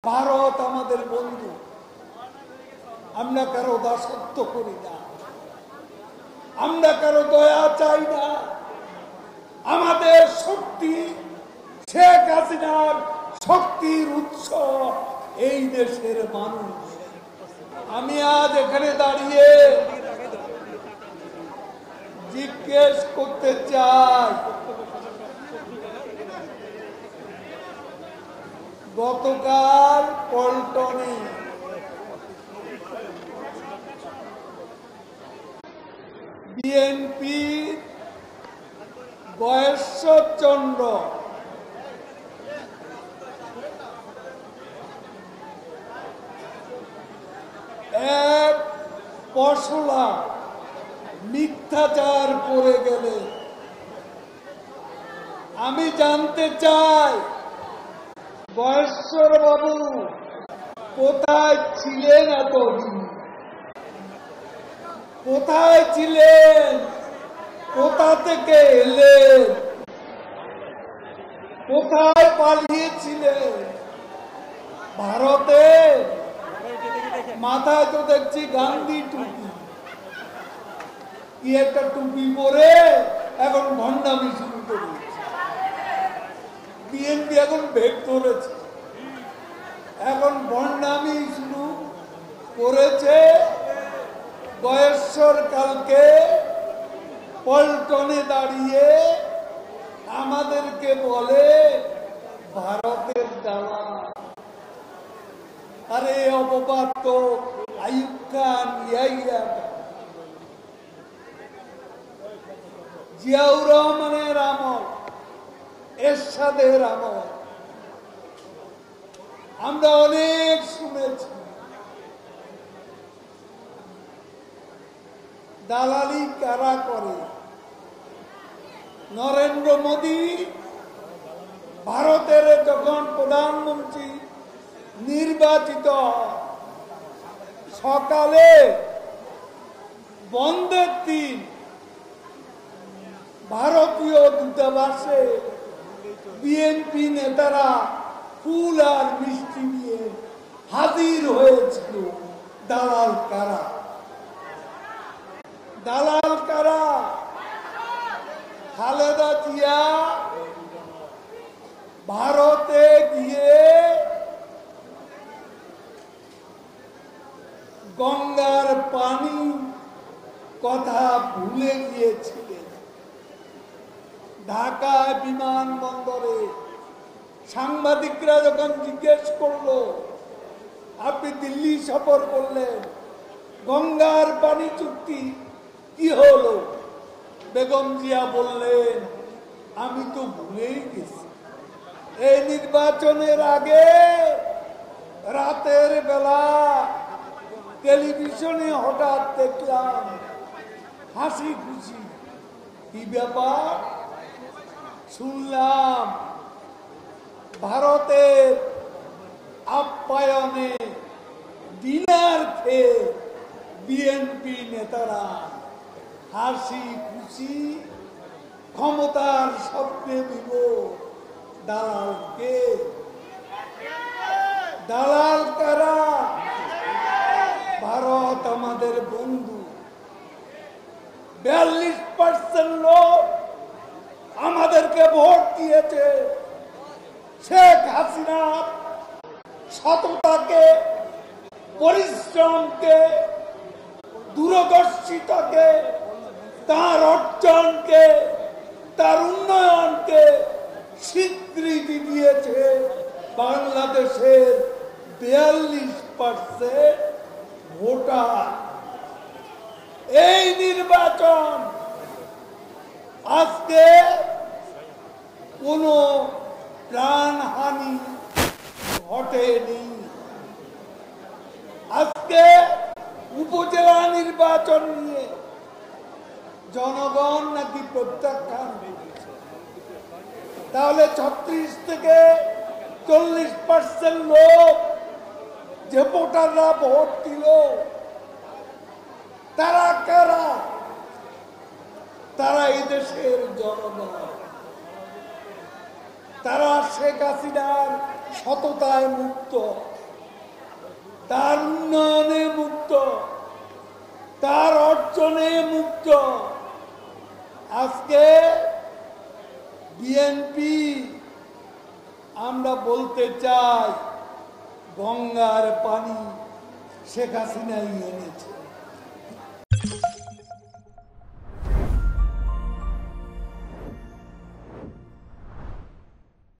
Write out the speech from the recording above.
ভারত আমাদের বন্ধু, আমরা কারো দাসত্ব করি না, আমরা কারো দয়া চাই না। আমাদের শক্তি শেখ হাসিনার শক্তির উৎস এই দেশের মানুষ। আমি আজ এখানে দাঁড়িয়ে জিজ্ঞেস করতে চাই, গতকাল পল্টনে বিএনপি গয়েশ্বরচন্দ্র এক পশলা মিথ্যাচার করে গেলে আমি জানতে চাই, গয়েশ্বর বাবু কোথায় ছিলেন? এতদিন কোথায় ছিলেন? কোথা থেকে এলেন? কোথায় পালিয়েছিলেন? ভারতে মাথায় তো দেখছি গান্ধী টুপি, কি একটা টুপি পরে এখন ভণ্ডামি শুরু করেছে। বিএনপি এখন ভেগ ধরেছে, এখন ভণ্ডামি শুরু করেছে। গয়েশ্বর কালকে পল্টনে দাঁড়িয়ে আমাদেরকে বলে ভারতের দালাল। আরে অপবাদ তো আইয়ুব খান, ইয়াহিয়া খান, জিয়াউর রহমানের আমল, এরশাদের আমল আমরা অনেক শুনেছি। দালালি কারা করে? নরেন্দ্র মোদী ভারতের যখন প্রধানমন্ত্রী নির্বাচিত, সকালে বন্ধের দিন ভারতীয় দূতাবাসে বিএনপি নেতারা ফুল আর মিষ্টি নিয়ে হাজির হয়েছিল। দালাল কারা? দালাল কারা? খালেদা জিয়া ভারতে গিয়ে গঙ্গার পানি কথা ভুলে গিয়েছিলেন। ঢাকা বিমানবন্দরে সাংবাদিকরা যখন জিজ্ঞেস করলো, আপনি দিল্লি সফর করলেন, গঙ্গার পানি চুক্তি কি হলো? বেগম জিয়া বললেন, আমি তো ভুলেই গেছি। এই নির্বাচনের আগে রাতের বেলা টেলিভিশনে হঠাৎ দেখলাম হাসি খুশি। কি ব্যাপার? শুনলাম ভারতের আপ্যায়নে ডিনার খেয়ে বিএনপি নেতারা হাসি খুশি ক্ষমতার স্বপ্নে দিব দালালকে। দালাল কারা? ভারত আমাদের বন্ধু। 42% লোক আমাদেরকে ভোট দিয়েছে। শেখ হাসিনা সততাকে, পরিশ্রমকে, দূরদর্শিতাকে, তার অর্জনকে, তার উন্নয়নকে স্বীকৃতি দিয়েছে বাংলাদেশের 42% ভোটার। এই নির্বাচন আজকে কোনো প্রাণহানি ঘটেনি। আজকে উপজেলা নির্বাচন নিয়ে জনগণ নাকি প্রত্যাখ্যান করেছে। তাহলে 36 থেকে 40% লোক যে ভোটাররা ভোট দিল, তারা কারা? তারা এই দেশের জনগণ। তারা শেখ হাসিনার সততায় মুক্ত। তার উন্নয়নে মুক্ত, তার অর্জনে মুক্ত। আজকে বিএনপি আমরা বলতে চাই গঙ্গার পানি শেখ হাসিনাই এনেছে।